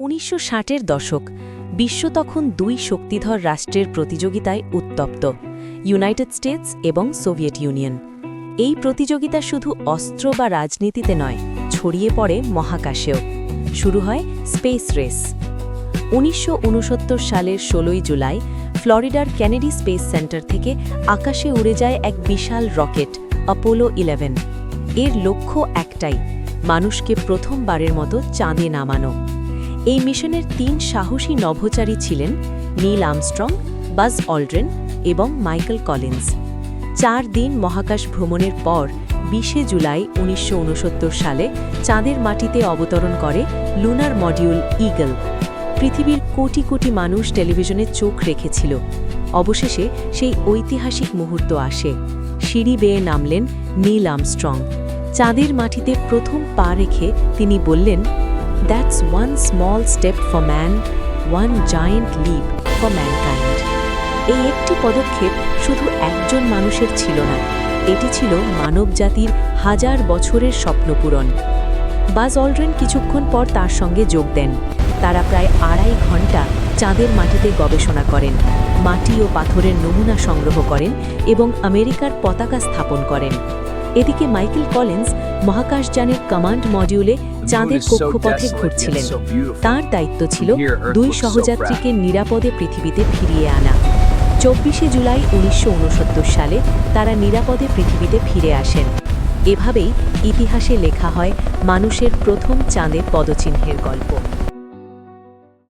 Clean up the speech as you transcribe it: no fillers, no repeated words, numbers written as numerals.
১৯৬০-এর দশক। বিশ্ব তখন দুই শক্তিধর রাষ্ট্রের প্রতিযোগিতায় উত্তপ্ত, ইউনাইটেড স্টেটস এবং সোভিয়েত ইউনিয়ন। এই প্রতিযোগিতা শুধু অস্ত্র বা রাজনীতিতে নয়, ছড়িয়ে পড়ে মহাকাশেও। শুরু হয় স্পেস রেস। ১৯৬৯ সালের ১৬ জুলাই ফ্লোরিডার কেনেডি স্পেস সেন্টার থেকে আকাশে উড়ে যায় এক বিশাল রকেট, অ্যাপোলো 11। এর লক্ষ্য একটাই, মানুষকে প্রথমবারের মতো চাঁদে নামানো। এই মিশনের ৩ সাহসী নভোচারী ছিলেন নীল আর্মস্ট্রং, বাজ অল্ড্রিন এবং মাইকেল কলিন্স। ৪ দিন মহাকাশ ভ্রমণের পর ২০ জুলাই ১৯৬৯ সালে চাঁদের মাটিতে অবতরণ করে লুনার মডিউল ঈগল। পৃথিবীর কোটি কোটি মানুষ টেলিভিশনে চোখ রেখেছিল। অবশেষে সেই ঐতিহাসিক মুহূর্ত আসে। সিঁড়ি বেয়ে নামলেন নীল আর্মস্ট্রং। চাঁদের মাটিতে প্রথম পা রেখে তিনি বললেন, "that's one small step for man, one giant leap for mankind." এই একটি পদক্ষেপ শুধু একজন মানুষের ছিল না, এটি ছিল মানবজাতির হাজার বছরের স্বপ্নপূরণ। বাজ অল্ড্রিন কিছুক্ষণ পর তার সঙ্গে যোগ দেন। তারা প্রায় ২.৫ ঘণ্টা চাঁদের মাটিতে গবেষণা করেন, মাটি ও পাথরের নমুনা সংগ্রহ করেন এবং আমেরিকার পতাকা স্থাপন করেন। এদিকে মাইকেল কলিন্স মহাকাশযানের কমান্ড মডিউলে চাঁদের কক্ষপথে ঘুরছিলেন। তার দায়িত্ব ছিল ২ সহযাত্রীকে নিরাপদে পৃথিবীতে ফিরিয়ে আনা। ২৪ জুলাই ১৯৬৯ সালে তারা নিরাপদে পৃথিবীতে ফিরে আসেন। এভাবেই ইতিহাসে লেখা হয় মানুষের প্রথম চাঁদে পদচিহ্নের গল্প।